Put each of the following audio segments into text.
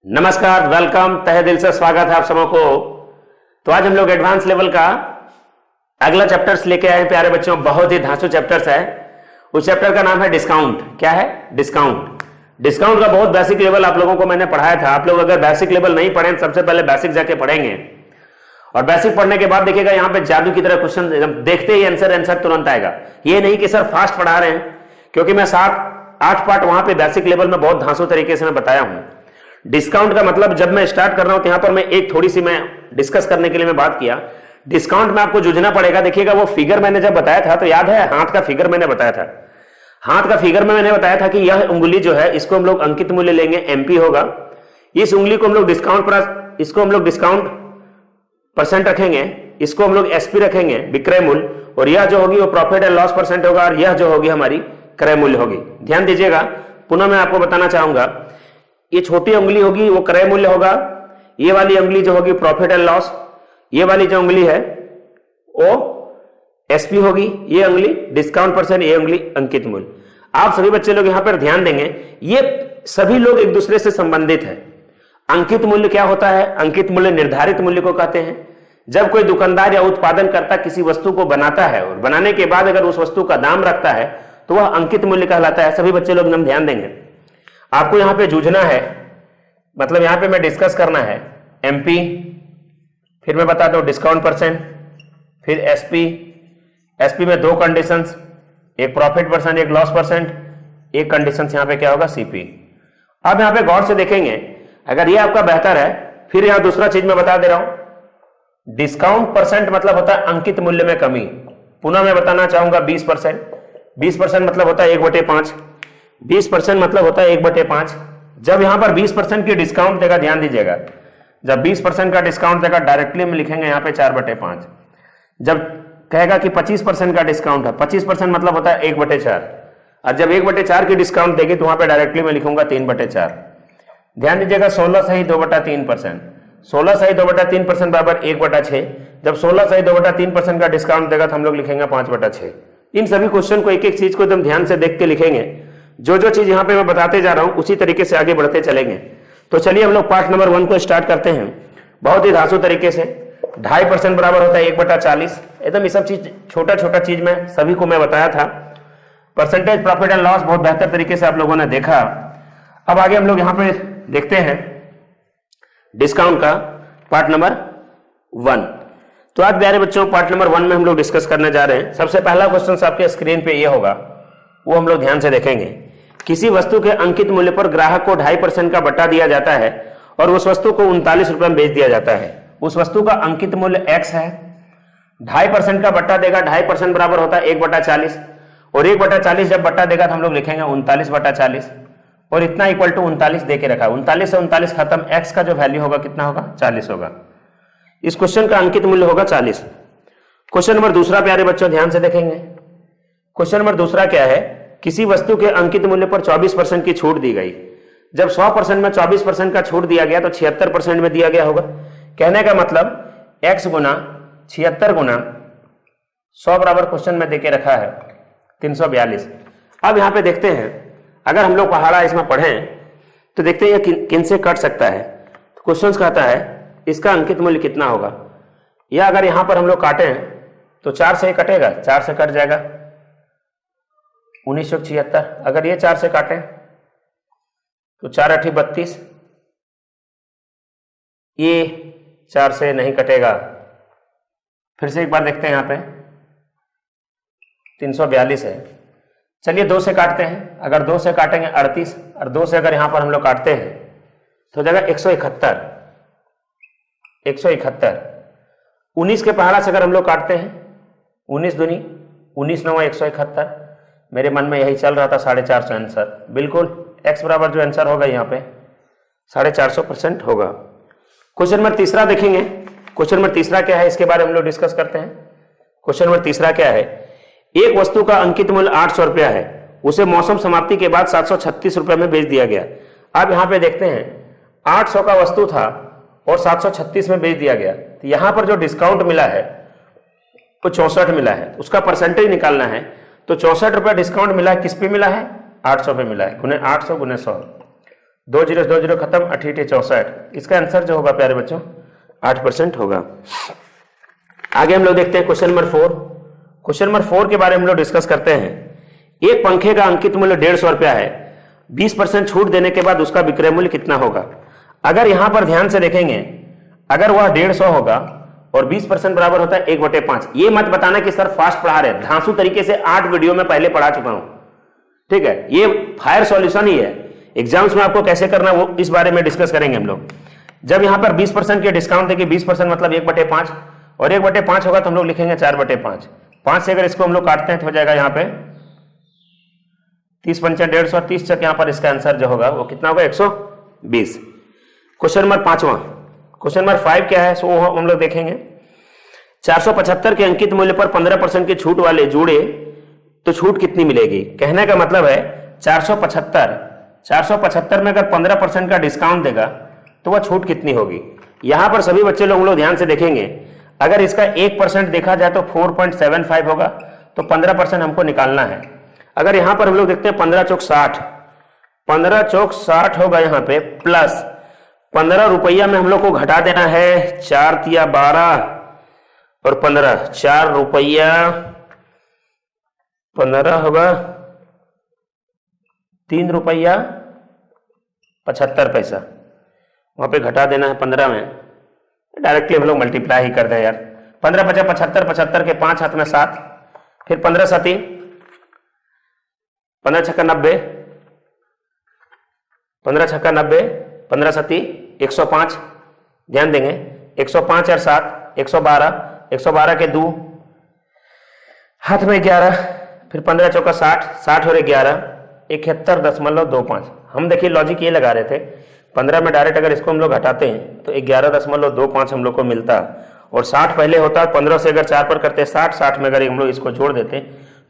नमस्कार, वेलकम, तहे दिल से स्वागत है आप सबों को। तो आज हम लोग एडवांस लेवल का अगला चैप्टर्स लेके आए हैं प्यारे बच्चों। बहुत ही धांसू चैप्टर्स है। उस चैप्टर का नाम है डिस्काउंट। क्या है? डिस्काउंट। डिस्काउंट का बहुत बेसिक लेवल आप लोगों को मैंने पढ़ाया था। आप लोग अगर बेसिक लेवल नहीं पढ़े, सबसे पहले बेसिक जाके पढ़ेंगे और बेसिक पढ़ने के बाद देखिएगा यहाँ पे जादू की तरह क्वेश्चन देखते ही आंसर तुरंत आएगा। ये नहीं कि सर फास्ट पढ़ा रहे हैं, क्योंकि मैं 7-8 पार्ट वहां पे बेसिक लेवल में बहुत धांसू तरीके से मैं बताया हूं। डिस्काउंट का मतलब जब मैं स्टार्ट कर रहा हूं तो यहां पर मैं एक थोड़ी सी मैं डिस्कस करने के लिए मैं बात किया। डिस्काउंट में आपको जूझना पड़ेगा। देखिएगा वो फिगर मैंने जब बताया था तो याद है, हाथ का फिगर मैंने बताया था। हाथ का फिगर में मैंने बताया था कि यह उंगली जो है इसको हम लोग अंकित मूल्य लेंगे, एमपी होगा। इस उंगली को हम लोग डिस्काउंट परसेंट रखेंगे, इसको हम लोग एसपी रखेंगे, विक्रय मूल्य, और यह जो होगी वो प्रॉफिट एंड लॉस परसेंट होगा, और यह जो होगी हमारी क्रय मूल्य होगी। ध्यान दीजिएगा, पुनः मैं आपको बताना चाहूंगा, ये छोटी उंगली होगी वो क्रय मूल्य होगा, ये वाली उंगली जो होगी प्रॉफिट एंड लॉस, ये वाली जो उंगली है वो एसपी होगी, ये उंगली डिस्काउंट परसेंट, ये उंगली अंकित मूल्य। आप सभी बच्चे लोग यहां पर ध्यान देंगे, ये सभी लोग एक दूसरे से संबंधित है। अंकित मूल्य क्या होता है? अंकित मूल्य निर्धारित मूल्य को कहते हैं। जब कोई दुकानदार या उत्पादनकर्ता किसी वस्तु को बनाता है और बनाने के बाद अगर उस वस्तु का दाम रखता है तो वह अंकित मूल्य कहलाता है। सभी बच्चे लोग एकदम ध्यान देंगे। आपको यहां पे जूझना है, मतलब यहां पे मैं डिस्कस करना है एमपी, फिर मैं बताता हूं डिस्काउंट परसेंट, फिर एसपी। एसपी में दो कंडीशंस, एक प्रॉफिट परसेंट, एक लॉस परसेंट, एक कंडीशन यहां पे क्या होगा? सीपी। अब यहां पे गौर से देखेंगे, अगर ये आपका बेहतर है, फिर यहां दूसरा चीज मैं बता दे रहा हूं। डिस्काउंट परसेंट मतलब होता है अंकित मूल्य में कमी। पुनः मैं बताना चाहूंगा 20%। 20% मतलब होता है 1/5। 20% मतलब होता है 1/5। जब यहां पर 20% की डिस्काउंट देगा, ध्यान दीजिएगा, जब 20% का डिस्काउंट देगा डायरेक्टली में लिखेंगे यहां पे 4/5। जब कहेगा कि 25% का डिस्काउंट है, 25% मतलब होता है 1/4, और जब 1/4 की डिस्काउंट देगी तो वहां पे डायरेक्टली में लिखूंगा 3/4। ध्यान दीजिएगा, 16 सही 2/3%, 16 सही 2/3% बराबर 1/6। जब 16 सही 2/3% का डिस्काउंट देगा तो हम लोग लिखेंगे 5/6। इन सभी क्वेश्चन को एक एक चीज को एकदम ध्यान से देख के लिखेंगे। जो जो चीज यहां पे मैं बताते जा रहा हूं उसी तरीके से आगे बढ़ते चलेंगे। तो चलिए हम लोग पार्ट नंबर 1 को स्टार्ट करते हैं बहुत ही धांसू तरीके से। 2.5% बराबर होता है 1/40। एकदम ये सब चीज छोटा छोटा चीज में सभी को मैं बताया था। परसेंटेज प्रॉफिट एंड लॉस बहुत बेहतर तरीके से आप लोगों ने देखा। अब आगे हम लोग यहां पे देखते हैं डिस्काउंट का पार्ट नंबर 1। तो आज प्यारे बच्चों पार्ट नंबर 1 में हम लोग डिस्कस करने जा रहे हैं। सबसे पहला क्वेश्चन आपके स्क्रीन पे ये होगा, वो हम लोग ध्यान से देखेंगे। किसी वस्तु के अंकित मूल्य पर ग्राहक को 2.5% का बट्टा दिया जाता है और उस वस्तु को 39 रुपए में बेच दिया जाता है। उस वस्तु का अंकित मूल्य x है, 2.5% का बट्टा देगा। 2.5% बराबर होता है 1/40, और 1/40 जब बट्टा देगा तो हम लोग लिखेंगे 39/40, और इतना इक्वल टू 39 दे के रखा है। 39 से 39 खत्म, x का जो वैल्यू होगा कितना होगा? 40 होगा। इस क्वेश्चन का अंकित मूल्य होगा 40। क्वेश्चन नंबर दूसरा प्यारे बच्चों ध्यान से देखेंगे। क्वेश्चन नंबर दूसरा क्या है? किसी वस्तु के अंकित मूल्य पर 24% की छूट दी गई। जब 100% में 24% का छूट दिया गया तो 76% में दिया गया होगा। कहने का मतलब x गुना 76 गुना 100 बराबर क्वेश्चन में देके रखा है 342। अब यहां पे देखते हैं, अगर हम लोग पहाड़ा इसमें पढ़ें तो देखते हैं ये किन से कट सकता है। तो क्वेश्चन कहता है इसका अंकित मूल्य कितना होगा, या अगर यहां पर हम लोग काटें तो 4 से कटेगा, 4 से कट जाएगा 1976। अगर ये 4 से काटें तो 4×8 32, ये 4 से नहीं कटेगा। फिर से एक बार देखते हैं, यहां पे 342 है। चलिए 2 से काटते हैं। अगर 2 से काटेंगे 38, और 2 से अगर यहां पर हम लोग काटते हैं तो जगह 171। 19 के पहाड़ा से अगर हम लोग काटते हैं 19 दूनी 19 9 171। मेरे मन में यही चल रहा था 450 आंसर। बिल्कुल x बराबर जो आंसर होगा यहाँ पे 450% होगा। क्वेश्चन नंबर तीसरा देखेंगे। क्वेश्चन नंबर तीसरा क्या है, इसके बारे में हम लोग डिस्कस करते हैं। क्वेश्चन नंबर तीसरा क्या है? एक वस्तु का अंकित मूल्य 800 रुपया है, उसे मौसम समाप्ति के बाद 736 रुपए में बेच दिया गया। अब यहाँ पे देखते हैं 800 का वस्तु था और 736 में बेच दिया गया, तो यहां पर जो डिस्काउंट मिला है वो 64 मिला है। उसका परसेंटेज निकालना है। तो 64 रुपया डिस्काउंट मिला है, किस पे मिला है? 800 पे मिला है। गुने 800 गुने 100, 2 जीरो 2 जीरो खत्म, 88 64। इसका आंसर जो होगा प्यारे बच्चों 8% होगा। आगे हम लोग देखते हैं क्वेश्चन नंबर 4। क्वेश्चन नंबर 4 के बारे में हम लोग डिस्कस करते हैं। एक पंखे का अंकित मूल्य 150 रुपया है, 20% छूट देने के बाद उसका विक्रय मूल्य कितना होगा। अगर यहां पर ध्यान से देखेंगे, अगर वह 150 होगा और 20% बराबर होता है 1/5। ये मत बताना कि सर फास्ट पढ़ा रहे, धांसू तरीके से 8 वीडियो में पहले पढ़ा चुका हूं, ठीक है। ये फायर सॉल्यूशन ही है, एग्जाम्स में आपको कैसे करना वो इस बारे में डिस्कस करेंगे हम लोग। जब यहां पर 20% के डिस्काउंट देंगे, 20% मतलब 1/5 और 1/5 होगा तो हम लोग लिखेंगे 4/5। 5 से अगर इसको हम लोग काटते हैं तो हो जाएगा यहाँ पे 30 पंचा 150, 30 तक यहाँ पर इसका आंसर जो होगा वो कितना होगा 120। क्वेश्चन नंबर 5वां। क्वेश्चन नंबर 5 क्या है सो वो हम लोग देखेंगे। 475 के अंकित मूल्य पर 15% की छूट वाले जोड़े तो छूट कितनी मिलेगी। कहने का मतलब है 475 में अगर 15% का डिस्काउंट देगा तो वह छूट कितनी होगी। यहां पर सभी बच्चे लोग ध्यान से देखेंगे, अगर इसका 1% देखा जाए तो 4.75 होगा, तो 15% हमको निकालना है। अगर यहां पर हम लोग देखते हैं 15 चौक 60, 15 चौक 60 होगा यहाँ पे, प्लस 15 रुपया में हम लोग को घटा देना है 4 तिया 12 और 15, 4 रुपया 15 होगा 3 रुपया 75 पैसा, वहां पे घटा देना है 15 में, डायरेक्टली हम लोग मल्टीप्लाई ही कर दें यार। 15 पचा 75, 75 के 5 हाथ में 7, फिर 15 7 15 छक्का 90, 15 छक्का 90, 15 7 105। ध्यान देंगे 105 और 7 112, 112 के 2 हाथ में 11, फिर 15 चौका 60, 60 और 11 71.25। हम देखिए लॉजिक ये लगा रहे थे, 15 में डायरेक्ट अगर इसको हम लोग हटाते हैं तो 11.25 हम लोग को मिलता, और 60 पहले होता, 15 से अगर 4 पर करते 60, 60 में अगर हम लोग इसको जोड़ देते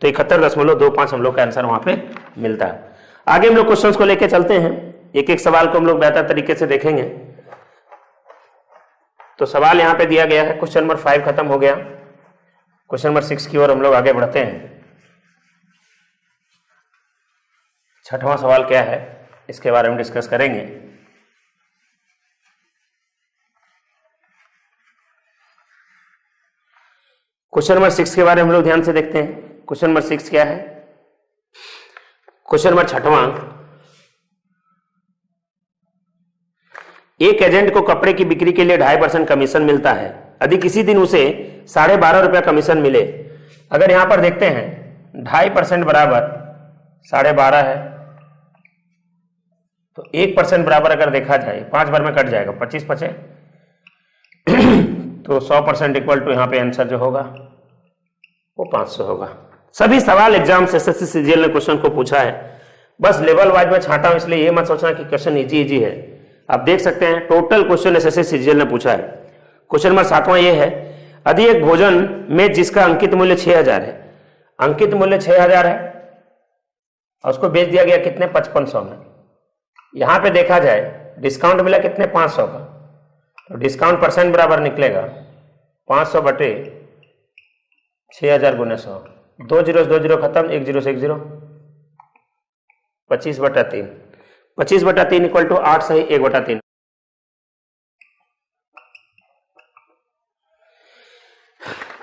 तो 71.25 हम लोग का आंसर वहां पे मिलता है। आगे हम लोग क्वेश्चंस को लेके चलते हैं, एक एक सवाल को हम लोग बेहतर तरीके से देखेंगे। तो सवाल यहां पे दिया गया है, क्वेश्चन नंबर 5 खत्म हो गया, क्वेश्चन नंबर 6 की ओर हम लोग आगे बढ़ते हैं। 6वां सवाल क्या है इसके बारे में डिस्कस करेंगे। क्वेश्चन नंबर 6 के बारे में हम लोग ध्यान से देखते हैं। क्वेश्चन नंबर 6 क्या है, क्वेश्चन नंबर 6वां। एक एजेंट को कपड़े की बिक्री के लिए 2.5% कमीशन मिलता है, यदि किसी दिन उसे 12.5 रुपया कमीशन मिले। अगर यहां पर देखते हैं 2.5% बराबर 12.5 है, तो 1% बराबर अगर देखा जाए 5 बार में कट जाएगा, 25 बचे तो 100% इक्वल टू यहाँ पे आंसर जो होगा वो 500 होगा। सभी सवाल एग्जाम से एसएससी सीजीएल ने क्वेश्चन को पूछा है, बस लेवल वाइज में छांटा हूं, इसलिए ये मत सोचना कि क्वेश्चन इजी है। आप देख सकते हैं टोटल क्वेश्चन एसएससी सीजीएल ने पूछा है। क्वेश्चन नंबर 7वां ये है, यदि एक भोजन में जिसका अंकित मूल्य 6000 है, अंकित मूल्य 6000 है और उसको बेच दिया गया कितने 5500 में। यहां पे देखा जाए डिस्काउंट मिला कितने 500 का, तो डिस्काउंट परसेंट बराबर निकलेगा 500 बटे 6000 गुने 100, 2 जीरो 2 जीरो खत्म, 1 जीरो से 1 जीरो, 25/3, 25/3 इक्वल टू 8 सही 1/3।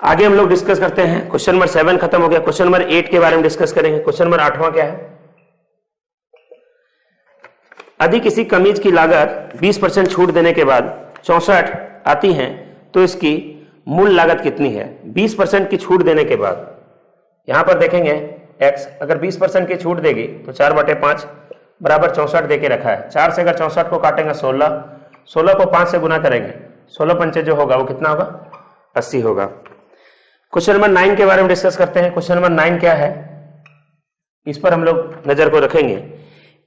आगे हम लोग डिस्कस करते हैं, क्वेश्चन नंबर 7 खत्म हो गया, क्वेश्चन नंबर 8 के बारे में डिस्कस करेंगे। क्वेश्चन नंबर 8वां क्या है, यदि किसी कमीज की लागत 20% छूट देने के बाद 64 आती है तो इसकी मूल लागत कितनी है। 20% की छूट देने के बाद यहां पर देखेंगे x, अगर 20% की छूट देगी तो 4/5 बराबर 64 देके रखा है। 4 से अगर 64 को काटेंगे 16, 16 को 5 से गुना करेंगे, 16 पंचे जो होगा वो कितना होगा 80 होगा। क्वेश्चन नंबर 9 के बारे में डिस्कस करते हैं। क्वेश्चन नंबर 9 क्या है, इस पर हम लोग नजर को रखेंगे।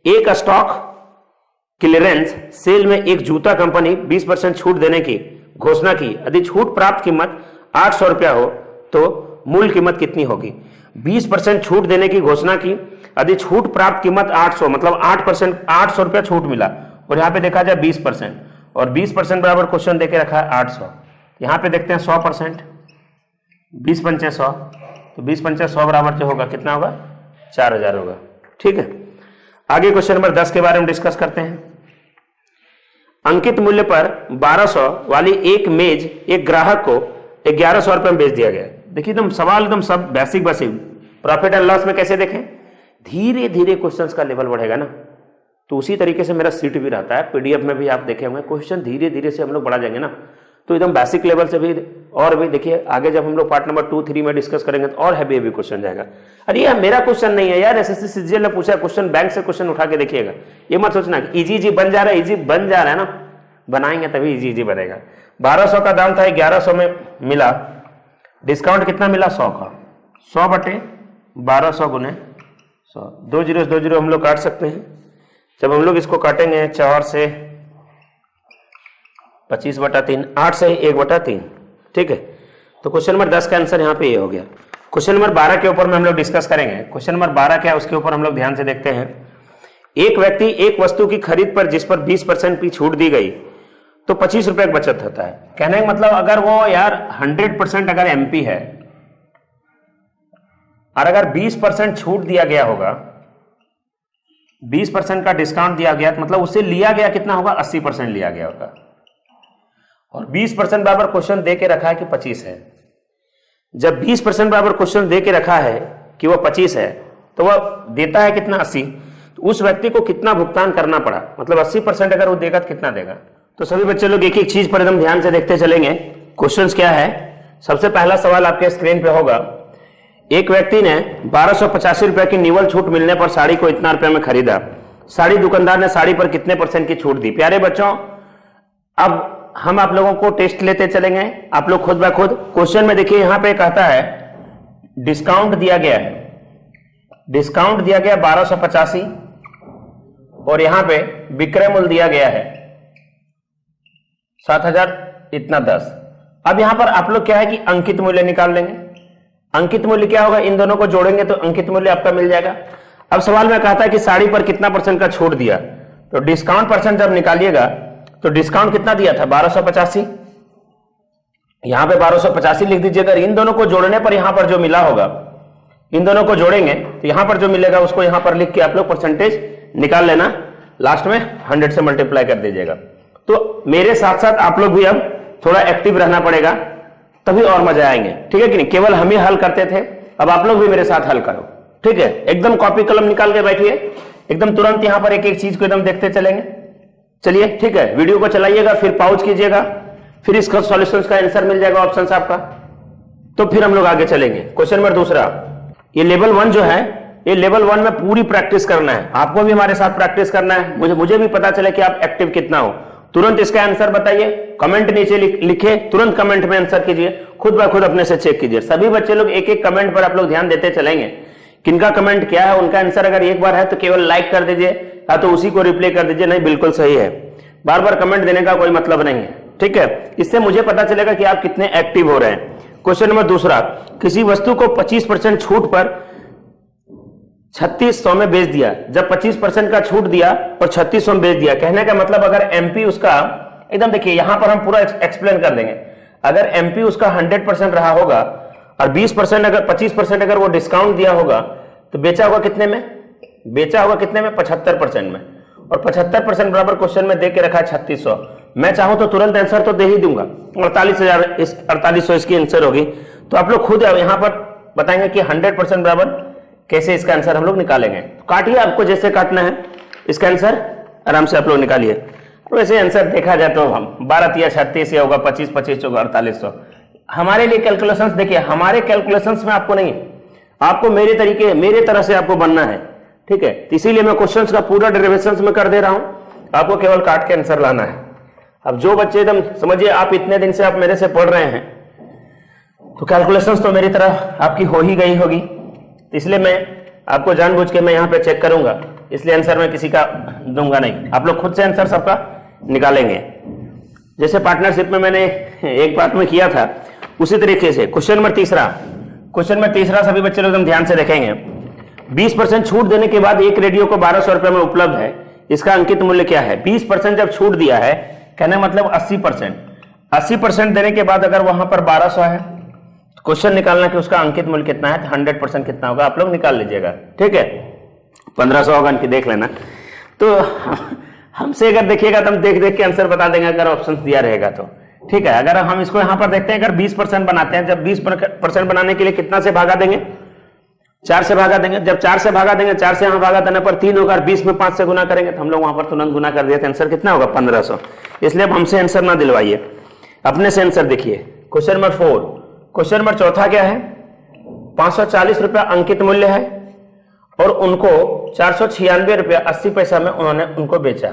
एक स्टॉक क्लियरेंस सेल में एक जूता कंपनी 20% छूट देने की घोषणा की, यदि छूट प्राप्त कीमत 800 रुपया हो तो मूल कीमत कितनी होगी। 20% छूट देने की घोषणा की, यदि छूट प्राप्त कीमत 800 मतलब 8% 800 रुपया छूट मिला, और यहां पे देखा जाए 20% और 20% बराबर क्वेश्चन देके रखा है 800। यहां पे देखते हैं 100%, 20 पंचे 100, तो 20 पंचे 100 बराबर जो होगा कितना होगा 4000 होगा। ठीक है, आगे क्वेश्चन नंबर 10 के बारे में डिस्कस करते हैं। अंकित मूल्य पर 1200 वाली एक मेज एक ग्राहक को 1100 रुपए में बेच दिया गया। देखिए एकदम सवाल एकदम सब बेसिक प्रॉफिट एंड लॉस में कैसे देखें, धीरे धीरे क्वेश्चंस का लेवल बढ़ेगा ना। तो उसी तरीके से मेरा सीट भी रहता है, पीडीएफ में भी आप देखे होंगे, क्वेश्चन धीरे धीरे से हम लोग बढ़ा जाएंगे ना। तो एकदम बेसिक लेवल से भी, और भी देखिए आगे जब हम लोग पार्ट नंबर 2, 3 में डिस्कस करेंगे तो और हैवी क्वेश्चन जाएगा। अरे यार मेरा क्वेश्चन नहीं है यार, एसएससी सीजीएल ने पूछा क्वेश्चन, बैंक से क्वेश्चन उठा के देखिएगा। ये मत सोचना कि इजी बन जा रहा है, इजी बन जा रहा है ना, बनाएंगे तभी इजी बनेगा। 1200 का दाम था, 1100 में मिला। डिस्काउंट कितना मिला? 100 का। 100 बटे 1200 गुने 100, 2 जीरो 2 जीरो हम लोग काट सकते हैं। जब हम लोग इसको काटेंगे 4 से 25/3, 8 से 1/3, ठीक है। तो क्वेश्चन नंबर 10 का आंसर यहाँ पे ये हो गया। क्वेश्चन नंबर 12 के ऊपर में हम लोग डिस्कस करेंगे। क्वेश्चन नंबर 12 क्या है उसके ऊपर हम लोग ध्यान से देखते हैं। एक व्यक्ति एक वस्तु की खरीद पर जिस पर 20% की छूट दी गई तो 25 रुपए की बचत होता है। कहने का मतलब अगर वो यार 100% अगर एमपी है और अगर 20% छूट दिया गया होगा, 20% का डिस्काउंट दिया गया, तो मतलब उससे लिया गया कितना होगा? 80% लिया गया होगा। और 20% बराबर क्वेश्चन दे के रखा है कि 25 है। जब 20% बराबर क्वेश्चन दे के रखा है कि वो 25 है तो वह देता है कितना? 80। तो उस व्यक्ति को कितना भुगतान करना पड़ा, मतलब 80% अगर वो देगा तो कितना देगा। तो सभी बच्चे लोग एक एक चीज पर एकदम ध्यान से देखते चलेंगे। क्वेश्चंस क्या है? सबसे पहला सवाल आपके स्क्रीन पे होगा। एक व्यक्ति ने 1285 रुपए की निवल छूट मिलने पर साड़ी को इतना रुपए में खरीदा। साड़ी दुकानदार ने साड़ी पर कितने % की छूट दी? प्यारे बच्चों, अब हम आप लोगों को टेस्ट लेते चलेंगे, आप लोग खुद ब खुद। क्वेश्चन में देखिए यहां पे कहता है डिस्काउंट दिया गया है, डिस्काउंट दिया गया 1285 और यहां पे विक्रय मूल्य दिया गया है 7010। अब यहां पर आप लोग क्या है कि अंकित मूल्य निकाल लेंगे। अंकित मूल्य क्या होगा? इन दोनों को जोड़ेंगे तो अंकित मूल्य आपका मिल जाएगा। अब सवाल में कहता है कि साड़ी पर कितना % का छूट दिया, तो डिस्काउंट % जब निकालिएगा तो डिस्काउंट कितना दिया था? 1285। यहां पे 1285 लिख दीजिएगा। इन दोनों को जोड़ने पर यहां पर जो मिला होगा, इन दोनों को जोड़ेंगे तो यहां पर जो मिलेगा उसको यहां पर लिख के आप लोग परसेंटेज निकाल लेना, लास्ट में 100 से मल्टीप्लाई कर दीजिएगा। तो मेरे साथ साथ आप लोग भी अब थोड़ा एक्टिव रहना पड़ेगा, तभी और मजा आएंगे, ठीक है कि नहीं। केवल हम ही हल करते थे, अब आप लोग भी मेरे साथ हल करो, ठीक है। एकदम कॉपी कलम निकाल के बैठिए, एकदम तुरंत यहां पर एक एक चीज को एकदम देखते चलेंगे। चलिए ठीक है, वीडियो को चलाइएगा, फिर पॉज कीजिएगा, फिर इसका सॉल्यूशंस का आंसर मिल जाएगा ऑप्शन आपका, तो फिर हम लोग आगे चलेंगे। क्वेश्चन नंबर दूसरा, ये लेवल 1 जो है, ये लेवल 1 में पूरी प्रैक्टिस करना है। आपको भी हमारे साथ प्रैक्टिस करना है, मुझे भी पता चले कि आप एक्टिव कितना हो। तुरंत इसका आंसर बताइए, कमेंट नीचे लिखे, तुरंत कमेंट में आंसर कीजिए, खुद ब खुद अपने से चेक कीजिए। सभी बच्चे लोग एक एक कमेंट पर आप लोग ध्यान देते चलेंगे, किनका कमेंट क्या है, उनका आंसर अगर एक बार है तो केवल लाइक कर दीजिए, या तो उसी को रिप्लाई कर दीजिए, नहीं बिल्कुल सही है। बार बार कमेंट देने का कोई मतलब नहीं है, ठीक है। इससे मुझे पता चलेगा कि आप कितने एक्टिव हो रहे हैं। क्वेश्चन नंबर दूसरा, किसी वस्तु को 25% छूट पर 3600 में बेच दिया। जब 25% का छूट दिया और 3600 में बेच दिया, कहने का मतलब अगर एमपी उसका एकदम, देखिए यहां पर हम पूरा एक्सप्लेन कर देंगे। अगर एमपी उसका 100% रहा होगा और 20% अगर 25% अगर वो डिस्काउंट दिया होगा तो बेचा होगा कितने में? बेचा होगा कितने में? 75% में। और 75% बराबर क्वेश्चन में दे के रखा है 3600। मैं चाहूं तो तुरंत आंसर तो दे ही दूंगा, 4800 इसकी आंसर होगी। तो आप लोग खुद यहां पर बताएंगे कि 100% बराबर कैसे इसका आंसर हम लोग निकालेंगे। तो काटिए, आपको जैसे काटना है इसका आंसर आराम से आप लोग निकालिए। वैसे आंसर देखा जाए तो हम 12 या 36 होगा, 25 होगा, 4800। हमारे लिए कैलकुलेशंस देखिए, हमारे कैलकुलेशंस में आपको नहीं, आपको मेरे तरीके, मेरे तरह से आपको बनना है, ठीक है। इसीलिए मैं क्वेश्चंस का पूरा डेरिवेशंस में कर दे रहा हूं, आपको केवल काट के आंसर लाना है। अब जो बच्चे एकदम समझिए, आप इतने दिन से आप मेरे से पढ़ रहे हैं तो कैलकुलेशंस तो मेरी तरह आपकी हो ही गई होगी, इसलिए मैं आपको जानबूझ के मैं यहां पे चेक करूंगा, इसलिए आंसर मैं किसी का दूंगा नहीं। आप लोग खुद से आंसर सबका निकालेंगे, जैसे पार्टनरशिप में मैंने एक पार्ट में किया था उसी तरीके से। क्वेश्चन नंबर तीसरा सभी बच्चे लोग एकदम ध्यान से देखेंगे। 20% छूट देने के बाद एक रेडियो को 1200 रुपए में उपलब्ध है, इसका अंकित मूल्य क्या है? 20% जब छूट दिया है, कहने मतलब 80% देने के बाद अगर वहां पर 1200 है, क्वेश्चन निकालना कि उसका अंकित मूल्य कितना है, 100% कितना होगा, आप लोग निकाल लीजिएगा, ठीक है। 1500 होगा, इनकी देख लेना। तो हमसे अगर देखिएगा तो हम देख देख के आंसर बता देंगे अगर ऑप्शन दिया रहेगा तो। ठीक है, अगर हम इसको यहां पर देखते हैं, अगर 20% बनाते हैं, जब 20% बनाने के लिए कितना से भागा देंगे? 4 से भागा देंगे। जब 4 से भागा देंगे, 4 से यहां भागा देने पर 3 होगा, 20 में 5 से गुना करेंगे तो हम लोग वहां पर तुरंत गुना कर दिए तो आंसर कितना होगा? 1500। इसलिए अब हमसे आंसर ना दिलवाइए, अपने से आंसर देखिए। क्वेश्चन नंबर 4, क्वेश्चन नंबर चौथा क्या है? 540 रुपया अंकित मूल्य है और उनको 496 रुपया 80 पैसा में उन्होंने उनको बेचा।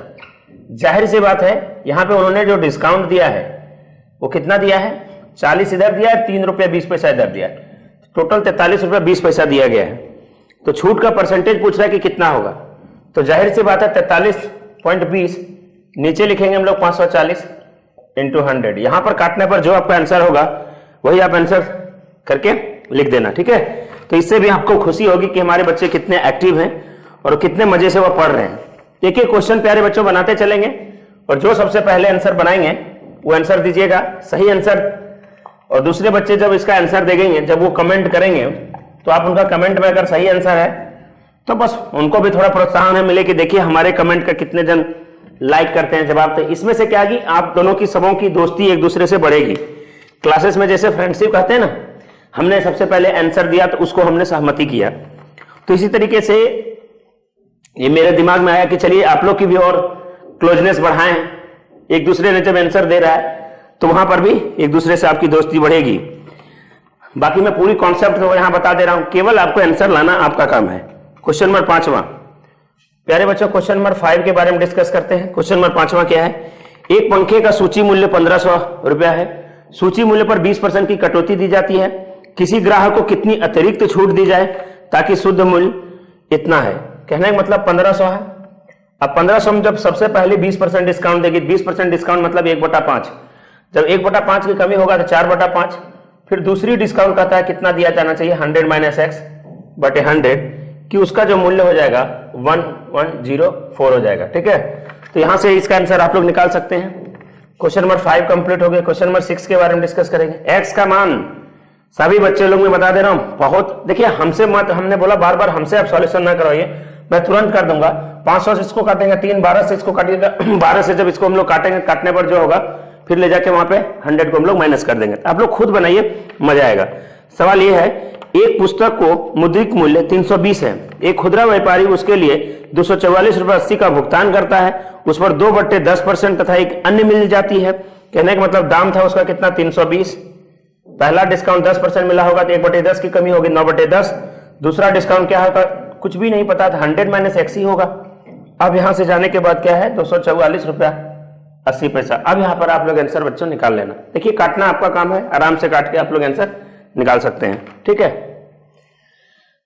जाहिर सी बात है यहां पे उन्होंने जो डिस्काउंट दिया है वो कितना दिया है? 40 इधर दिया है, 3 रुपया 20 पैसा इधर दिया है, टोटल 43 रुपया 20 पैसा दिया गया है। तो छूट का परसेंटेज पूछ रहा है कि कितना होगा, तो जाहिर सी बात है 43.20 नीचे लिखेंगे हम लोग 540 इंटू 100। यहां पर काटने पर जो आपका आंसर होगा वही आप आंसर करके लिख देना। ठीक है, तो इससे भी आपको खुशी होगी कि हमारे बच्चे कितने एक्टिव हैं और कितने मजे से वो पढ़ रहे हैं। एक एक क्वेश्चन प्यारे बच्चों बनाते चलेंगे और जो सबसे पहले आंसर बनाएंगे वो आंसर दीजिएगा सही आंसर, और दूसरे बच्चे जब इसका आंसर देंगे, जब वो कमेंट करेंगे तो आप उनका कमेंट में अगर सही आंसर है तो बस उनको भी थोड़ा प्रोत्साहन है मिले कि देखिए हमारे कमेंट का कितने जन लाइक करते हैं जवाब। तो इसमें से क्या कि आप दोनों की सबों की दोस्ती एक दूसरे से बढ़ेगी। क्लासेस में जैसे फ्रेंडशिप कहते हैं ना, हमने सबसे पहले आंसर दिया तो उसको हमने सहमति किया, तो इसी तरीके से ये मेरे दिमाग में आया कि चलिए आप लोग की भी और क्लोजनेस बढ़ाएं। एक दूसरे ने जब आंसर दे रहा है तो वहां पर भी एक दूसरे से आपकी दोस्ती बढ़ेगी। बाकी मैं पूरी कॉन्सेप्ट तो यहां बता दे रहा हूं, केवल आपको आंसर लाना आपका काम है। क्वेश्चन नंबर 5वां, प्यारे बच्चों क्वेश्चन नंबर 5 के बारे में डिस्कस करते हैं। क्वेश्चन नंबर 5वां क्या है? एक पंखे का सूची मूल्य 1500 रुपया है, सूची मूल्य पर 20% की कटौती दी जाती है, किसी ग्राहक को कितनी अतिरिक्त छूट दी जाए ताकि शुद्ध मूल्य इतना है। कहने का मतलब 1500 है। अब 1500 में जब सबसे पहले 20% डिस्काउंट देगी, 20% डिस्काउंट मतलब 1/5, जब 1/5 की कमी होगा तो 4/5, फिर दूसरी डिस्काउंट कहता है कितना दिया जाना चाहिए? 100 - x बटे 100 कि उसका जो मूल्य हो जाएगा 1104 हो जाएगा। ठीक है, तो यहां से इसका आंसर आप लोग निकाल सकते हैं। क्वेश्चन नंबर 5 कंप्लीट हो गया। क्वेश्चन नंबर 6 के बारे में डिस्कस करेंगे। x का मान सभी बच्चे लोग मैं बता दे रहा हूं, बहुत देखिए हमसे मत, हमने बोला बार बार हमसे आप सॉल्यूशन ना करवाइए, मैं तुरंत कर दूंगा। 500 से इसको काटेंगे 3, 12 से इसको काटिएगा 12 से जब इसको हम लोग काटेंगे, काटने पर जो होगा फिर ले जाके वहां पे 100 को हम लोग माइनस कर देंगे। आप लोग खुद बनाइए, मजा आएगा। सवाल ये है, एक पुस्तक को मुद्रिक मूल्य 320 है, एक खुदरा व्यापारी उसके लिए 244 रुपये 80 का भुगतान करता है, उस पर 2/10% तथा एक अन्य मिल जाती है। कहने का मतलब दाम था उसका कितना? 320। पहला डिस्काउंट 10% मिला होगा तो 1/10 की कमी होगी 9/10। दूसरा डिस्काउंट क्या होगा? कुछ भी नहीं पता था, 100 - x ही होगा। अब यहां से जाने के बाद क्या है? 244 रुपया 80 पैसा। अब यहां पर आप लोग आंसर बच्चों निकाल लेना। देखिए काटना आपका काम है, आराम से काट के आप लोग आंसर निकाल सकते हैं। ठीक है,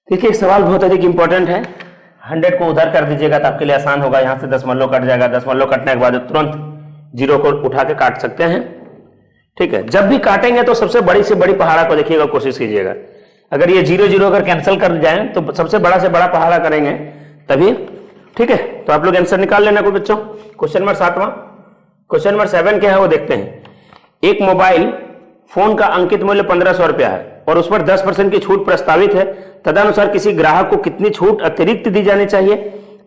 देखिए एक सवाल बहुत अधिक इंपॉर्टेंट है। 100 को उधर कर दीजिएगा तो आपके लिए आसान होगा। यहां से दशमलव कट जाएगा, दशमलव कटने के बाद तुरंत 0 को उठा के काट सकते हैं। ठीक है, जब भी काटेंगे तो सबसे बड़ी से बड़ी पहाड़ा को देखिएगा, कोशिश कीजिएगा। अगर ये 0 अगर कैंसिल कर जाए तो सबसे बड़ा से बड़ा पहाड़ा करेंगे तभी। ठीक है, तो आप लोग आंसर निकाल लेना कोई बच्चों। क्वेश्चन नंबर 7वां, क्वेश्चन नंबर 7 क्या है वो देखते हैं। एक मोबाइल फोन का अंकित मूल्य 1500 रुपया है और उस पर 10% की छूट प्रस्तावित है, तदनुसार किसी ग्राहक को कितनी छूट अतिरिक्त दी जानी चाहिए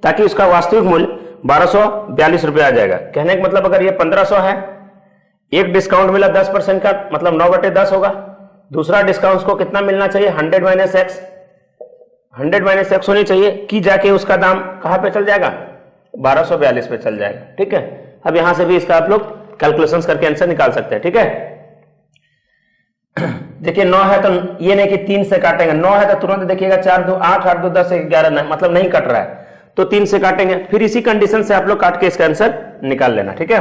ताकि उसका वास्तविक मूल्य 1242 रुपया आ जाएगा। कहने का मतलब अगर ये 1500 है, एक डिस्काउंट मिला 10% का, मतलब 9/10 होगा। दूसरा डिस्काउंट को कितना मिलना चाहिए? 100 - x, 100 - x होनी चाहिए कि जाके उसका दाम कहां पे चल जाएगा? 1242 पे चल जाएगा। ठीक है, अब यहां से भी इसका आप लोग कैलकुलेशंस करके आंसर निकाल सकते हैं। ठीक है, देखिए 9 है तो ये नहीं कि 3 से काटेंगे, 9 है तो तुरंत देखिएगा 4 2 8 8 2 10 11 मतलब नहीं कट रहा है तो 3 से काटेंगे, फिर इसी कंडीशन से आप लोग काट के इसका आंसर निकाल लेना। ठीक है,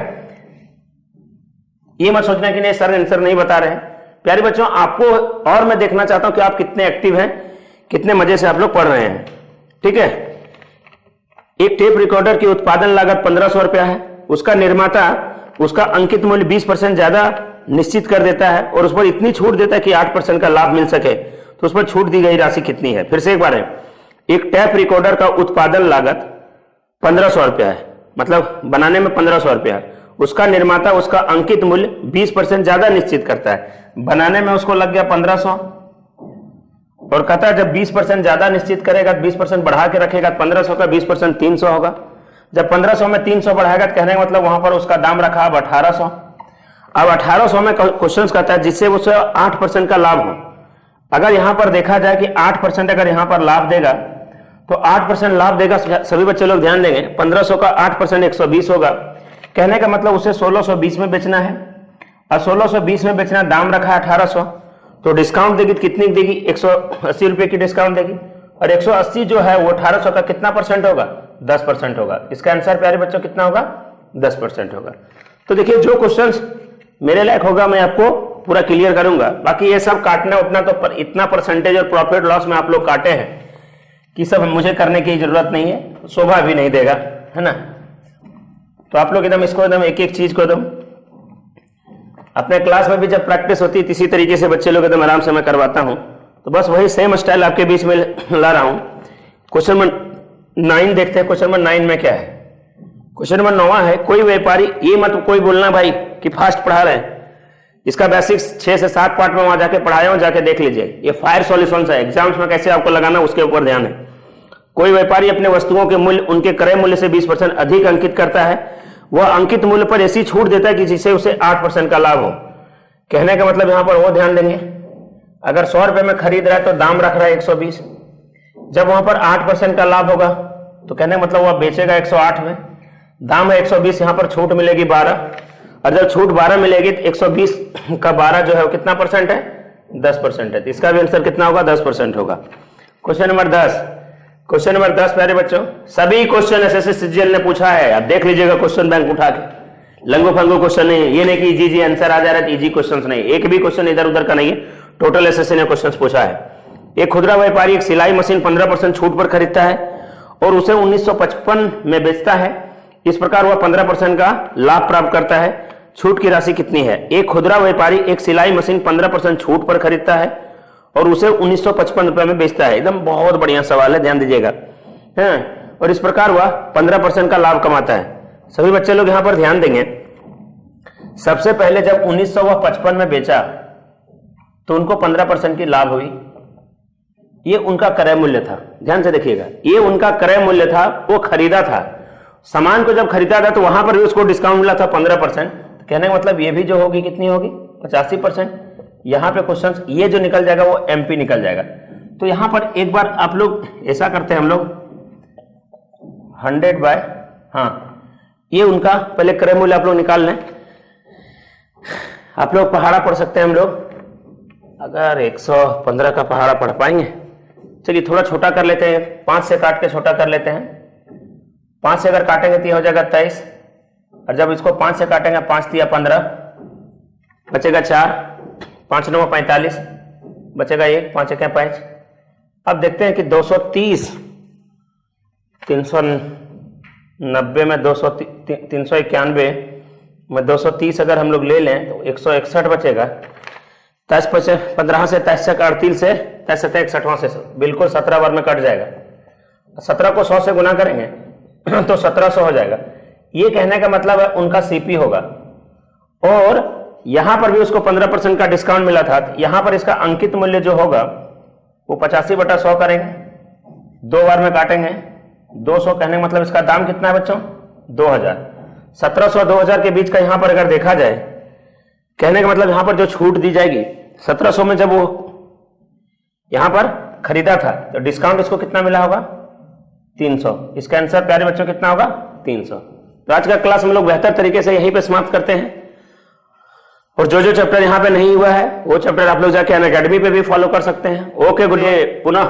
ये मत सोचना कि नहीं सर आंसर नहीं बता रहे हैं। प्यारे बच्चों, आपको और मैं देखना चाहता हूं कि आप कितने एक्टिव हैं, कितने मजे से आप लोग पढ़ रहे हैं। ठीक है, एक टेप रिकॉर्डर की उत्पादन लागत 1500 रुपया है, उसका निर्माता उसका अंकित मूल्य 20% ज्यादा निश्चित कर देता है और उस पर इतनी छूट देता है कि 8% का लाभ मिल सके, तो उस पर छूट दी गई राशि कितनी है? फिर से एक बार है, एक टेप रिकॉर्डर का उत्पादन लागत 1500 रुपया है, मतलब बनाने में 1500 रुपया है, उसका निर्माता उसका अंकित मूल्य 20% ज्यादा निश्चित करता है, बनाने में उसको लग गया 1500 और कहता है जब 20% ज्यादा निश्चित करेगा 20% बढ़ा के रखेगा 1500 का 20% 300 होगा। जब 1500 में 300 बढ़ाएगा तो कहने का मतलब वहां पर उसका दाम रखा अब 1800। अब 1800 में क्वेश्चन कहता है जिससे उसे 8% का लाभ हो। अगर यहां पर देखा जाए कि 8% अगर यहां पर लाभ देगा तो 8% लाभ देगा, सभी बच्चे लोग ध्यान देंगे, 1500 का 8% 120 होगा। कहने का मतलब उसे 1620 में बेचना है और 1620 में बेचना, दाम रखा है 1800, तो डिस्काउंट देगी कितनी देगी? 180 रुपए की डिस्काउंट देगी। और 180 जो है वो 1800 का कितना परसेंट होगा? 10% होगा। इसका आंसर प्यारे बच्चों कितना होगा? 10% होगा। तो देखिए जो क्वेश्चन मेरे लायक होगा मैं आपको पूरा क्लियर करूंगा। बाकी ये सब काटना उतना तो इतना परसेंटेज और प्रॉफिट लॉस में आप लोग काटे हैं कि सब मुझे करने की जरूरत नहीं है, शोभा भी नहीं देगा, है ना। तो आप लोग एकदम इसको एकदम एक एक चीज को एकदम अपने क्लास में भी जब प्रैक्टिस होती है इसी तरीके से बच्चे लोग एकदम आराम से मैं करवाता हूं। तो बस वही सेम स्टाइल आपके बीच में ला रहा हूं। क्वेश्चन नंबर 9 देखते हैं। क्वेश्चन नंबर 9 में क्या है? क्वेश्चन नंबर 9 है, कोई व्यापारी, ये मत कोई बोलना भाई कि फास्ट पढ़ा रहे हैं, इसका बेसिक्स 6 से 7 पार्ट में वहां जाके पढ़ाया हूं, जाके देख लीजिए। ये फायर सॉल्यूशंस है, एग्जाम्स में कैसे आपको लगाना उसके ऊपर ध्यान है। कोई व्यापारी अपने वस्तुओं के मूल्य उनके क्रय मूल्य से 20% अधिक अंकित करता है, वह अंकित मूल्य पर ऐसी छूट देता है कि जिससे उसे 8% का लाभ हो। कहने का मतलब यहां पर वो ध्यान देंगे, अगर 100 रुपए में खरीद रहा है तो दाम रख रहा है 120, जब वहां पर 8% का लाभ होगा तो कहने का मतलब वह बेचेगा 108 में, दाम है 120, यहां पर छूट मिलेगी 12, और जब छूट 12 मिलेगी तो 120 का 12 जो है वो कितना परसेंट है? 10% है। तो इसका भी आंसर कितना होगा? 10% होगा। Question number 10। क्वेश्चन नंबर 10 प्यारे बच्चों, सभी क्वेश्चन एसएससी सीजीएल ने पूछा है, आप देख लीजिएगा क्वेश्चन बैंक उठा के, लंगो फंगो क्वेश्चन नहीं है, ये नहीं कि इजी आंसर आ जा रहा है, इजी क्वेश्चन नहीं, एक भी क्वेश्चन इधर उधर का नहीं है, टोटल एसएससी ने क्वेश्चन पूछा है। एक खुदरा व्यापारी एक सिलाई मशीन 15% छूट पर खरीदता है और उसे 1955 में बेचता है, इस प्रकार वह 15% का लाभ प्राप्त करता है। छूट की राशि कितनी है? एक खुदरा व्यापारी एक सिलाई मशीन 15% छूट पर खरीदता है और उसे 1955 रुपए में बेचता है। एकदम बहुत बढ़िया सवाल है, ध्यान दीजिएगा, है। और इस प्रकार वह 15% का लाभ कमाता है। सभी बच्चे लोग यहां पर ध्यान देंगे, सबसे पहले जब 1955 में बेचा तो उनको 15% की लाभ हुई। ये उनका क्रय मूल्य था, ध्यान से देखिएगा, ये उनका क्रय मूल्य था, वो खरीदा था सामान को, जब खरीदा था तो वहां पर भी उसको डिस्काउंट मिला था 15%। कहने का मतलब ये भी जो होगी कितनी होगी? 85%। यहां पे क्वेश्चन ये जो निकल जाएगा वो एमपी निकल जाएगा। तो यहां पर एक बार आप लोग ऐसा करते हैं, हम लोग 100 बाय, हाँ, ये उनका पहले क्रय मूल्य आप लोग निकाल लें। आप लोग पहाड़ा पढ़ सकते हैं, हम लोग अगर 115 का पहाड़ा पढ़ पाएंगे, चलिए थोड़ा छोटा कर लेते हैं, 5 से काट के छोटा कर लेते हैं। 5 से अगर काटेंगे तो ये हो जाएगा 23, और जब इसको 5 से काटेंगे, 5 तिया 15, बचेगा 4, 5 9 45, बचेगा 1, 5 1 5। अब देखते हैं कि 230, 390 में 200, 391 में 230 अगर हम लोग ले लें तो 161 बचेगा। 15 से 23 से 38 से 61 से बिल्कुल 17 बार में कट जाएगा। 17 को 100 से गुना करेंगे तो 1700 हो जाएगा। ये कहने का मतलब है उनका सीपी होगा, और यहां पर भी उसको 15% का डिस्काउंट मिला था। यहां पर इसका अंकित मूल्य जो होगा वो 85/100 करेंगे, 2 बार में काटेंगे, 200, कहने का मतलब इसका दाम कितना है बच्चों? 2000। 1700 2000 के बीच का यहां पर अगर देखा जाए, कहने का मतलब यहां पर जो छूट दी जाएगी 1700 में, जब वो यहां पर खरीदा था तो डिस्काउंट इसको कितना मिला होगा? 300। इसका आंसर प्यारे बच्चों कितना होगा? 300। तो आज का क्लास हम लोग बेहतर तरीके से यहीं पे समाप्त करते हैं, और जो जो चैप्टर यहां पे नहीं हुआ है वो चैप्टर आप लोग जाके अनअकैडमी पे भी फॉलो कर सकते हैं। ओके गुड डे, पुनः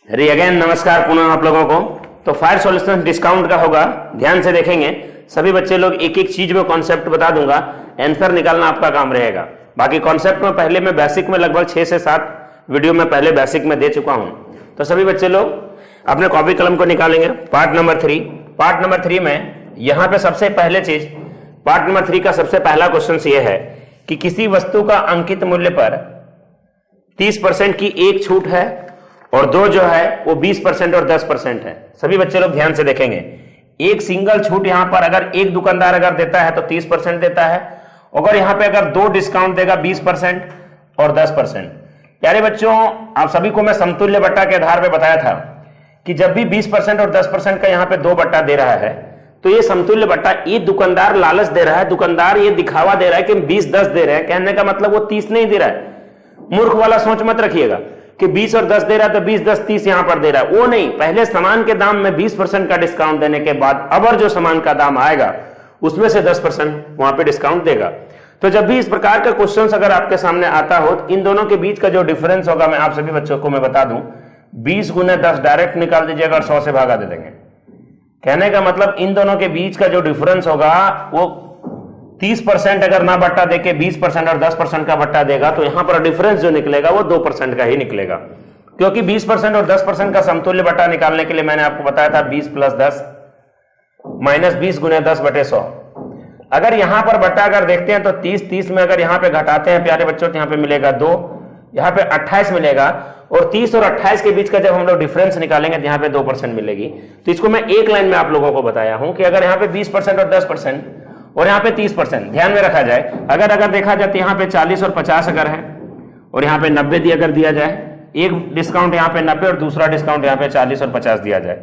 अगेन नमस्कार पुनः आप लोगों को। तो फायर सॉल्यूशन डिस्काउंट का होगा, ध्यान से देखेंगे सभी बच्चे लोग, एक एक चीज में कॉन्सेप्ट बता दूंगा, आंसर निकालना आपका काम रहेगा। बाकी कॉन्सेप्ट में पहले मैं बेसिक में लगभग 6 से 7 वीडियो में पहले बेसिक में दे चुका हूं। तो सभी बच्चे लोग अपने कॉपी कलम को निकालेंगे। पार्ट नंबर 3, पार्ट नंबर 3 में यहां पे सबसे पहले चीज, पार्ट नंबर 3 का सबसे पहला क्वेश्चन ये है कि किसी वस्तु का अंकित मूल्य पर 30% की एक छूट है और 2 जो है वो 20% और 10% है। सभी बच्चे लोग ध्यान से देखेंगे, एक सिंगल छूट यहां पर अगर एक दुकानदार अगर देता है तो 30% देता है, अगर यहां पे अगर 2 डिस्काउंट देगा 20% और 10%। प्यारे बच्चों, आप सभी को मैं समतुल्य बट्टा के आधार पे बताया था कि जब भी 20% और 10% का यहां पे 2 बट्टा दे रहा है तो ये समतुल्य बट्टा, ये दुकानदार लालच दे रहा है, दुकानदार ये दिखावा दे रहा है कि 20-10 दे रहे हैं, कहने का मतलब वो 30 नहीं दे रहा है। मूर्ख वाला सोच मत रखिएगा कि 20 और 10 दे रहा है तो 20, 10, 30 यहां पर दे रहा है, वो नहीं। पहले सामान के दाम में 20% का डिस्काउंट देने के बाद अब जो सामान का दाम आएगा उसमें से 10% वहां पे डिस्काउंट देगा। तो जब भी इस प्रकार का क्वेश्चन अगर आपके सामने आता हो तो इन दोनों के बीच का जो डिफरेंस होगा, मैं आप सभी बच्चों को मैं बता दूं, 20 गुना 10 डायरेक्ट निकाल दीजिएगा और 100 से भागा दे देंगे। कहने का मतलब इन दोनों के बीच का जो डिफरेंस होगा वो 30% अगर ना बट्टा देके 20% और 10% का बट्टा देगा तो यहां पर डिफरेंस जो निकलेगा वो 2% का ही निकलेगा, क्योंकि 20% और 10% का समतुल्य बट्टा निकालने के लिए मैंने आपको बताया था 20 + 10 - 20 गुना 10/100। अगर यहां पर बट्टा अगर देखते हैं तो 30 में अगर यहां पे घटाते हैं प्यारे बच्चों तो यहां पे मिलेगा 2, यहां पे 28 मिलेगा, और 30 और 28 के बीच का जब हम लोग डिफरेंस निकालेंगे तो यहां पे 2% मिलेगी। तो इसको मैं एक लाइन में आप लोगों को बताया हूं कि अगर यहां पे 20% और 10% और यहां पे 30% ध्यान में रखा जाए, अगर देखा जाए तो यहां पे 40 और 50 अगर है और यहां पे 90 अगर दिया जाए, एक डिस्काउंट यहां पे 90 और दूसरा डिस्काउंट यहां पे 40 और 50 दिया जाए,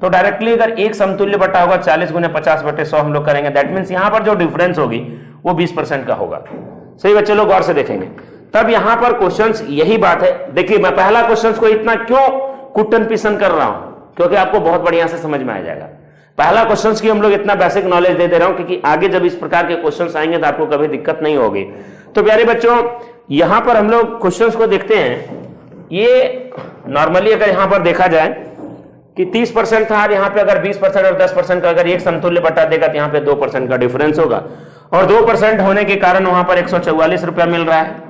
तो डायरेक्टली अगर एक समतुल्य बट्टा होगा 40 गुना 50/100 हम लोग करेंगे, दैट मीन्स यहां पर जो डिफरेंस होगी वो 20% का होगा। सही बच्चे लोग गौर से देखेंगे। तब यहां पर क्वेश्चंस यही बात है। देखिए मैं पहला क्वेश्चंस को इतना क्यों कुटन पिसन कर रहा हूं, क्योंकि आपको बहुत बढ़िया से समझ में आ जाएगा। पहला क्वेश्चंस की हम लोग इतना बेसिक नॉलेज दे रहा हूं क्योंकि आगे जब इस प्रकार के क्वेश्चंस आएंगे तो आपको कभी दिक्कत नहीं होगी। तो प्यारे बच्चों यहां पर हम लोग क्वेश्चंस को देखते हैं, ये नॉर्मली अगर यहां पर देखा जाए कि 30% था, यहाँ पे अगर 20% और 10% का अगर एक समतुल्य बट्टा देगा तो यहाँ पे 2% का डिफरेंस होगा, और 2% होने के कारण वहां पर 144 रुपया मिल रहा है।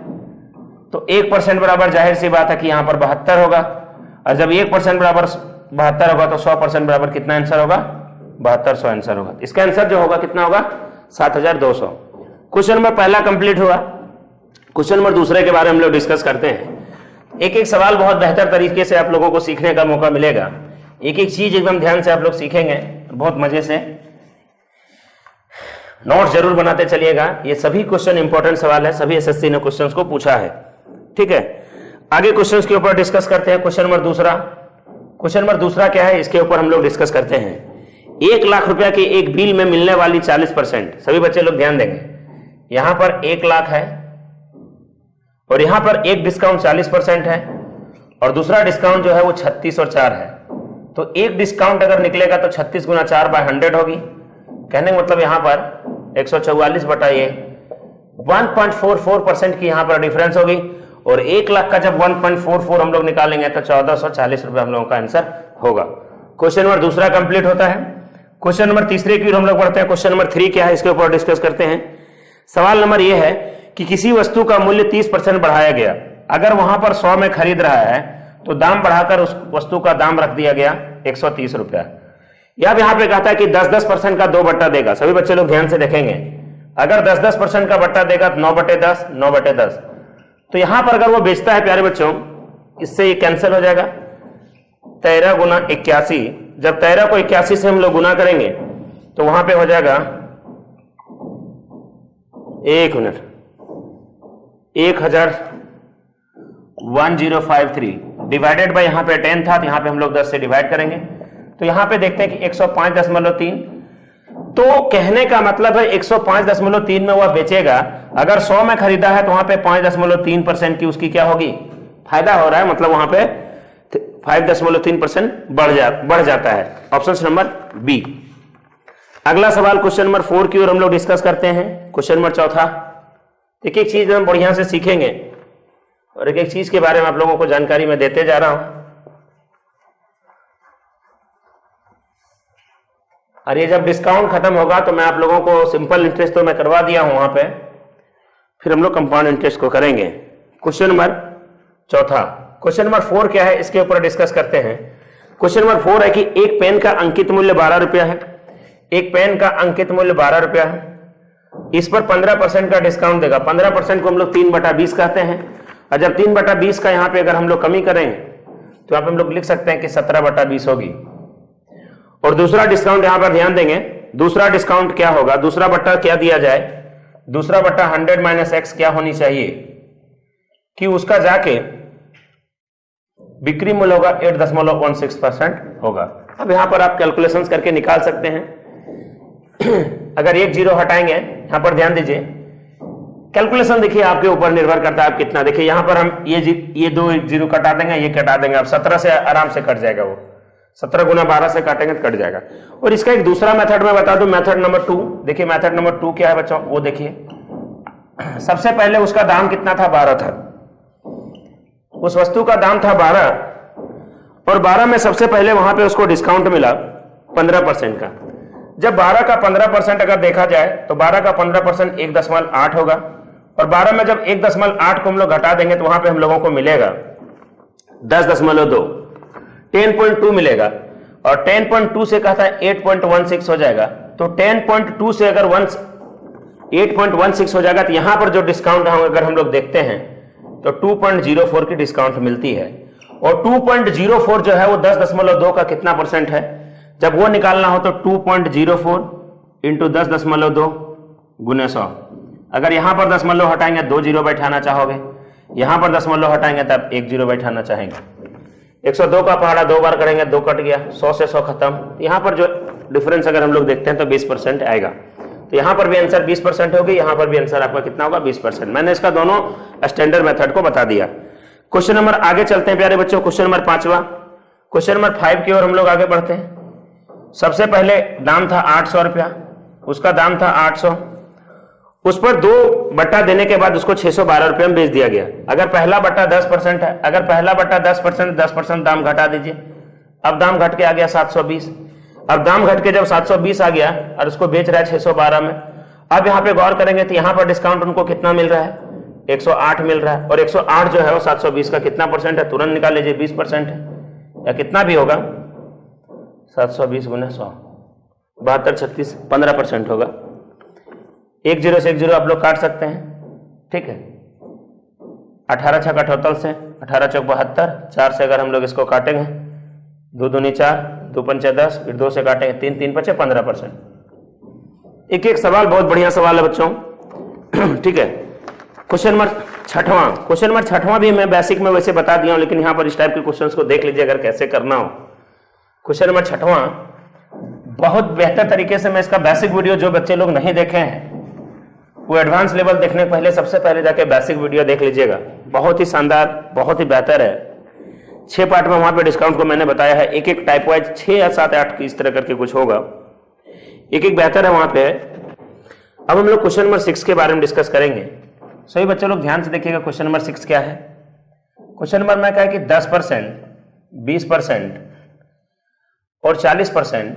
तो 1% बराबर जाहिर सी बात है कि यहाँ पर 72 होगा, और जब 1% बराबर 72 होगा तो 100% बराबर कितना आंसर होगा? 7200 आंसर होगा। इसका आंसर जो होगा कितना होगा? 7200। क्वेश्चन नंबर पहला कंप्लीट हुआ। क्वेश्चन नंबर दूसरे के बारे में हम लोग डिस्कस करते हैं। एक एक सवाल बहुत बेहतर तरीके से आप लोगों को सीखने का मौका मिलेगा, एक एक चीज एकदम ध्यान से आप लोग सीखेंगे, बहुत मजे से। नोट जरूर बनाते चलिएगा, ये सभी क्वेश्चन इंपॉर्टेंट सवाल है, सभी एसएससी ने क्वेश्चंस को पूछा है। ठीक है, आगे क्वेश्चंस के ऊपर डिस्कस करते हैं। क्वेश्चन नंबर दूसरा, क्वेश्चन नंबर दूसरा क्या है इसके ऊपर हम लोग डिस्कस करते हैं। 1 लाख रुपया के एक बिल में मिलने वाली 40%, सभी बच्चे लोग ध्यान देंगे। यहां पर 1 लाख है और यहां पर एक डिस्काउंट 40% है और दूसरा डिस्काउंट जो है वो 36 और 4 है। तो एक डिस्काउंट अगर निकलेगा तो 36 गुना 4/100 होगी। कहने का मतलब यहां पर 144/ये 1.44% की यहां पर डिफरेंस होगी, और 1 लाख का जब 1.44 हम लोग निकालेंगे तो 1440 रुपए हम लोगों का आंसर होगा। क्वेश्चन नंबर दूसरा कंप्लीट होता है। क्वेश्चन नंबर तीसरे की हम लोग बढ़ते हैं। क्वेश्चन नंबर 3 क्या है इसके ऊपर डिस्कस करते हैं। सवाल नंबर यह है कि किसी वस्तु का मूल्य 30% बढ़ाया गया, अगर वहां पर 100 में खरीद रहा है तो दाम बढ़ाकर उस वस्तु का दाम रख दिया गया 130 रुपया। यहां पे कहता है कि 10-10% का 2 बट्टा देगा। सभी बच्चे लोग ध्यान से देखेंगे, अगर 10-10% का बट्टा देगा तो 9/10 9/10। तो यहां पर अगर वो बेचता है प्यारे बच्चों, इससे ये कैंसिल हो जाएगा। 13 गुना 81, जब 13 को 81 से हम लोग गुना करेंगे तो वहां पे हो जाएगा 1053 डिवाइडेड बाय यहां पे 10 था तो यहां पे हम लोग 10 से डिवाइड करेंगे तो यहां पे देखते हैं कि 105.3। तो कहने का मतलब है 105.3 में वह बेचेगा। अगर 100 में खरीदा है तो वहां पे 5.3% की उसकी क्या होगी? फायदा हो रहा है, मतलब वहां पे 5.3% बढ़ जाता है। Option number B. अगला सवाल क्वेश्चन नंबर 4 की ओर हम लोग डिस्कस करते हैं। क्वेश्चन नंबर चौथा, एक एक चीज हम बढ़िया से सीखेंगे और एक एक चीज के बारे में आप लोगों को जानकारी मैं देते जा रहा हूं। और ये जब डिस्काउंट खत्म होगा तो मैं आप लोगों को सिंपल इंटरेस्ट तो मैं करवा दिया हूं वहां पे, फिर हम लोग कंपाउंड इंटरेस्ट को करेंगे। क्वेश्चन नंबर चौथा, क्वेश्चन नंबर 4 क्या है इसके ऊपर डिस्कस करते हैं। क्वेश्चन नंबर 4 है कि एक पेन का अंकित मूल्य 12 रुपया है। एक पेन का अंकित मूल्य 12 रुपया है, इस पर 15% का डिस्काउंट देगा। 15% को हम लोग 3/20 कहते हैं, और जब 3/20 का यहाँ पे अगर हम लोग कमी करें तो यहाँ पे हम लोग लिख सकते हैं कि 17/20 होगी। और दूसरा डिस्काउंट यहाँ पर ध्यान देंगे, दूसरा डिस्काउंट क्या होगा? दूसरा बट्टा क्या दिया जाए? दूसरा बट्टा 100 - x क्या होनी चाहिए कि उसका जाके बिक्री मूल्य होगा 8.16% होगा। अब यहां पर आप कैलकुलेशंस करके निकाल सकते हैं। अगर एक जीरो हटाएंगे, यहां पर ध्यान दीजिए, कैलकुलेशन देखिए आपके ऊपर निर्भर करता है आप कितना। देखिए यहां पर हम ये दो जीरो कटा देंगे, ये कटा देंगे, अब 17 से आराम से कट जाएगा, वो 17 गुना 12 से काटेंगे तो कट जाएगा। और इसका एक दूसरा मेथड मैं बता दूं, मेथड नंबर 2। देखिए मेथड नंबर 2 क्या है बच्चों, वो देखिए। सबसे पहले उसका दाम कितना था, 12 था। उस वस्तु का दाम था 12 और 12 में सबसे पहले वहां पे उसको डिस्काउंट मिला 15% का। जब 12 का 15% अगर देखा जाए तो 12 का 15% 1.8 होगा और 12 में जब 1.8 को हम लोग घटा देंगे तो वहां पे हम लोगों को मिलेगा 10.2, 10.2 मिलेगा। और 10.2 से कहता है 8.16 हो जाएगा। तो 10.2 से अगर 8.16 हो जाएगा तो यहां पर जो डिस्काउंट है अगर हम लोग देखते हैं तो 2.04 की डिस्काउंट मिलती है। और 2.04 जो है वो 10.2 का कितना परसेंट है, जब वो निकालना हो तो 2.04 इंटू 10.2 गुने 100। अगर यहां पर दशमलव हटाएंगे 2 जीरो बैठाना चाहोगे, यहां पर दशमलव हटाएंगे तब 1 जीरो बैठाना चाहेंगे। 102 का पहाड़ा 2 बार करेंगे, 2 कट गया, 100 से 100 खत्म। यहां पर जो डिफरेंस अगर हम लोग देखते हैं तो 20% आएगा। तो यहां पर भी आंसर 20% होगी, यहां पर भी आंसर आपका कितना होगा, 20%। मैंने इसका दोनों स्टैंडर्ड मेथड को बता दिया। क्वेश्चन नंबर आगे चलते हैं प्यारे बच्चों, क्वेश्चन नंबर 5वां। क्वेश्चन नंबर 5 की ओर हम लोग आगे बढ़ते हैं। सबसे पहले दाम था 800 रुपया, उसका दाम था 800, उस पर 2 बट्टा देने के बाद उसको 612 रुपये में बेच दिया गया। अगर पहला बट्टा 10% है, अगर पहला बट्टा 10% दाम घटा दीजिए। अब दाम घट के आ गया 720। अब दाम घट के जब 720 आ गया और उसको बेच रहा है 612 में। अब यहां पे गौर करेंगे तो यहां पर डिस्काउंट उनको कितना मिल रहा है, 108 मिल रहा है। और 108 जो है वो 720 का कितना परसेंट है, तुरंत निकाल लीजिए, 20% है या कितना भी होगा, 720 गुना 100, 72, 36, 15% होगा। 1 जीरो से 1 जीरो आप लोग काट सकते हैं, ठीक है। 18 छक 78 से 18 चौक 72, 4 से अगर हम लोग इसको काटेंगे 2 दूनी 4, 2 पंचे 10, फिर 2 से काटेंगे 3, 3 पचे 15%। एक सवाल बहुत बढ़िया सवाल है बच्चों, ठीक है। क्वेश्चन नंबर 6वां, क्वेश्चन नंबर 6वां भी मैं बेसिक में वैसे बता दिया हूं, लेकिन यहां पर इस टाइप के क्वेश्चंस को देख लीजिए अगर कैसे करना हो। क्वेश्चन नंबर 6वां बहुत बेहतर तरीके से मैं इसका बेसिक वीडियो, जो बच्चे लोग नहीं देखे हैं वो एडवांस लेवल देखने के पहले सबसे पहले जाके बेसिक वीडियो देख लीजिएगा। बहुत ही शानदार, बहुत ही बेहतर है। 6 पार्ट में वहां पे डिस्काउंट को मैंने बताया है, एक एक टाइप वाइज 6 या 7 8 इस तरह करके कुछ होगा, एक एक बेहतर है वहां पे। अब हम लोग क्वेश्चन नंबर 6 के बारे में डिस्कस करेंगे। सही बच्चे लोग ध्यान से देखिएगा, क्वेश्चन नंबर 6 क्या है। क्वेश्चन नंबर में कहा कि 10%, 20% और 40%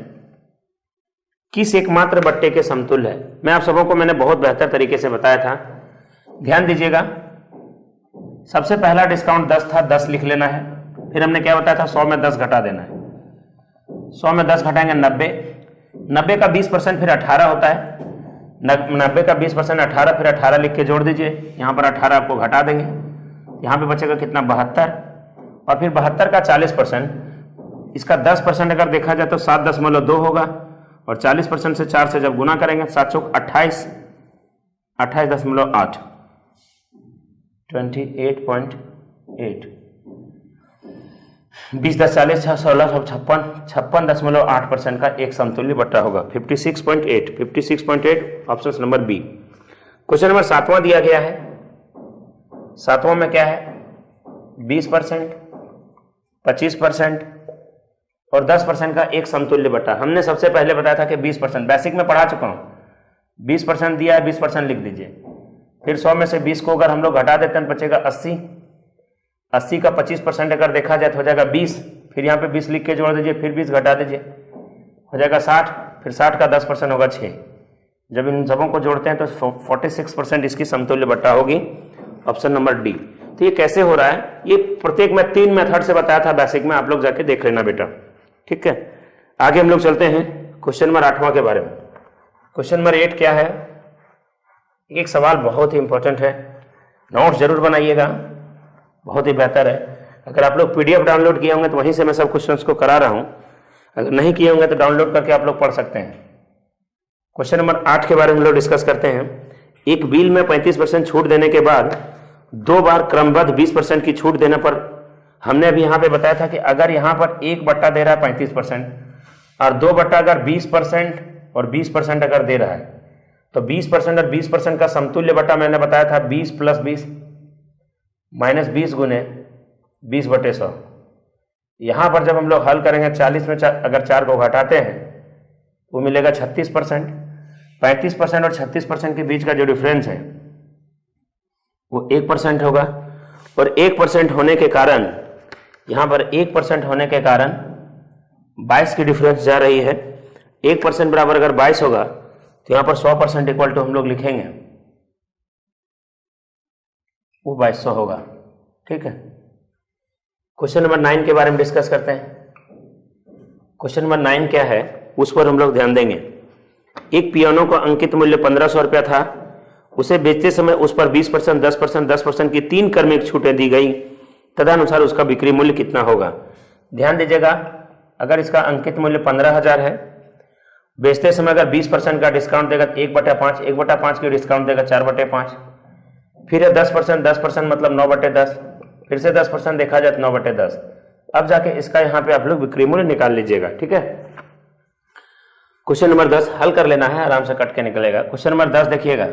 किस एकमात्र बट्टे के समतुल्य है। मैं आप सबों को मैंने बहुत बेहतर तरीके से बताया था, ध्यान दीजिएगा। सबसे पहला डिस्काउंट 10 था, 10 लिख लेना है। फिर हमने क्या बताया था, 100 में 10 घटा देना है। 100 में 10 घटाएंगे 90, 90 का 20% फिर 18 होता है। 90 का 20% 18, फिर 18 लिख के जोड़ दीजिए, यहां पर 18 आपको घटा देंगे, यहां पे बचेगा कितना, 72। और फिर 72 का 40%, इसका 10% अगर देखा जाए तो 7.2 होगा। और 40% से 4 से जब गुना करेंगे 7 चौक 28, 28.8, 28.8, 20 10 40 16 56, 56.8% का एक समतुल्य बट्टा होगा। 56.8, 56.8 option number B. Question number 7वां दिया गया है। 7वां में क्या है, 20%, 25% और 10% का एक समतुल्य बट्टा। हमने सबसे पहले बताया था कि 20%, बेसिक में पढ़ा चुका हूं, 20% दिया है, 20% लिख दीजिए। फिर 100 में से 20 को अगर हम लोग घटा देते हैं बचेगा 80, 80 का 25% अगर देखा जाए तो हो जाएगा 20, फिर यहाँ पे 20 लिख के जोड़ दीजिए, फिर 20 घटा दीजिए, हो जाएगा 60, फिर 60 का 10% होगा 6। जब इन सबों को जोड़ते हैं तो 46% इसकी समतुल्य बट्टा होगी, ऑप्शन नंबर डी। तो ये कैसे हो रहा है, ये प्रत्येक मैं 3 मेथड से बताया था बेसिक में, आप लोग जाके देख लेना बेटा, ठीक है। आगे हम लोग चलते हैं क्वेश्चन नंबर 8वां के बारे में। क्वेश्चन नंबर 8 क्या है, एक सवाल बहुत ही इंपॉर्टेंट है, नोट जरूर बनाइएगा, बहुत ही बेहतर है। अगर आप लोग PDF डाउनलोड किए होंगे तो वहीं से मैं सब क्वेश्चंस को करा रहा हूं, अगर नहीं किए होंगे तो डाउनलोड करके आप लोग पढ़ सकते हैं। क्वेश्चन नंबर 8 के बारे में हम लोग डिस्कस करते हैं। एक बिल में 35% छूट देने के बाद 2 बार क्रमबद्ध 20% की छूट देने पर हमने अभी यहाँ पे बताया था कि अगर यहाँ पर 1 बट्टा दे रहा है 35% और 2 बट्टा अगर 20% और 20% अगर दे रहा है, तो 20% और 20% का समतुल्य बट्टा मैंने बताया था 20 + 20 - 20 गुने 20/100। यहाँ पर जब हम लोग हल करेंगे 40 में अगर 4 को घटाते हैं वो मिलेगा 36%। 35% और 36% के बीच का जो डिफरेंस है वो 1% होगा, और 1% होने के कारण, यहाँ पर 1% होने के कारण 22 की डिफरेंस जा रही है। 1% बराबर अगर 22 होगा तो यहाँ पर 100% इक्वल टू हम लोग लिखेंगे वो 2200 होगा। ठीक है, क्वेश्चन नंबर 9 के बारे में डिस्कस करते हैं। क्वेश्चन नंबर 9 क्या है उस पर हम लोग ध्यान देंगे। एक पियानो का अंकित मूल्य 1500 रुपया था, उसे बेचते समय उस पर 20%, 10%, 10% की 3 क्रमिक छूटें दी गई, तदनुसार उसका बिक्री मूल्य कितना होगा। ध्यान दीजिएगा, अगर इसका अंकित मूल्य 15,000 है, बेचते समय अगर 20% का डिस्काउंट देगा 1/5, 1/5 की डिस्काउंट देगा 4/5, फिर है 10%, 10% मतलब 9/10, फिर से 10% देखा जाए तो 9/10। अब जाके इसका यहाँ पे आप लोग बिक्री मूल्य निकाल लीजिएगा। ठीक है, क्वेश्चन नंबर 10 हल कर लेना है, आराम से कट के निकलेगा। क्वेश्चन नंबर 10 देखिएगा,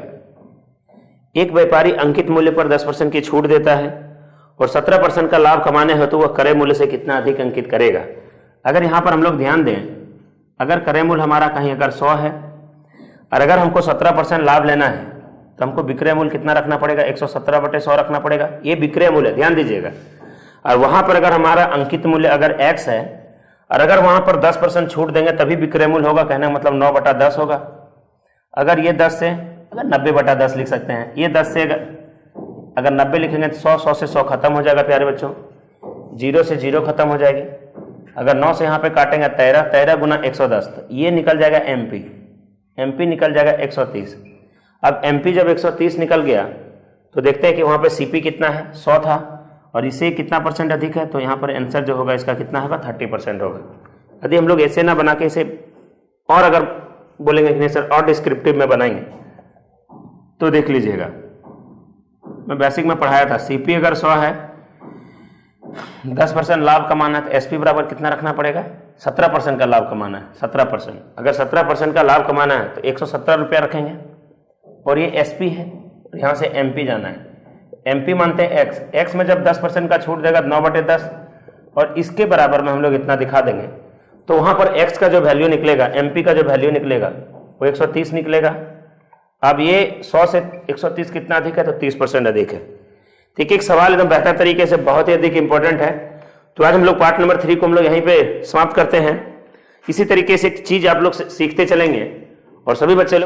एक व्यापारी अंकित मूल्य पर 10% की छूट देता है और 17% का लाभ कमाने हेतु वह क्रय मूल्य से कितना अधिक अंकित करेगा। अगर यहाँ पर हम लोग ध्यान दें, अगर क्रय मूल्य हमारा कहीं अगर 100 है और अगर हमको 17% लाभ लेना है तो हमको विक्रय मूल्य कितना रखना पड़ेगा, 117/100 रखना पड़ेगा। ये विक्रय मूल्य ध्यान दीजिएगा। और वहां पर अगर हमारा अंकित मूल्य अगर x है और अगर वहां पर 10% छूट देंगे तभी विक्रय मूल्य होगा, कहने का मतलब 9/10 होगा। अगर ये 10 से अगर 90/10 लिख सकते हैं, ये 10 से अगर 90 लिखेंगे तो 100, 100 से 100 खत्म हो जाएगा प्यारे बच्चों, 0 से 0 खत्म हो जाएगी। अगर 9 से यहाँ पे काटेंगे 13, 13 गुना 110, तो ये निकल जाएगा MP निकल जाएगा 130। अब MP जब 130 निकल गया तो देखते हैं कि वहाँ पे CP कितना है, 100 था और इससे कितना % अधिक है, तो यहाँ पर आंसर जो होगा इसका कितना होगा, 30% होगा। यदि हम लोग ऐसे ना बना के इसे और अगर बोलेंगे कि नहीं सर और डिस्क्रिप्टिव में बनाएंगे तो देख लीजिएगा, मैं बेसिक में पढ़ाया था, CP अगर 100 है, 10% लाभ कमाना है तो SP बराबर कितना रखना पड़ेगा, 17% का लाभ कमाना है, 17%। अगर 17% का लाभ कमाना है तो 117 रुपया रखेंगे और ये SP है, यहाँ से MP जाना है। MP मानते हैं x में जब 10% का छूट देगा 9/10 और इसके बराबर में हम लोग इतना दिखा देंगे, तो वहाँ पर x का जो वैल्यू निकलेगा, MP का जो वैल्यू निकलेगा वो 130 निकलेगा। अब ये 100 से 130 कितना अधिक है, तो 30% अधिक है। ठीक, एक सवाल एकदम बेहतर तरीके से बहुत ही अधिक इंपॉर्टेंट है। तो आज हम लोग पार्ट नंबर 3 को हम लोग यहीं पे समाप्त करते हैं। इसी तरीके से एक चीज आप लोग सीखते चलेंगे और सभी बच्चे लोग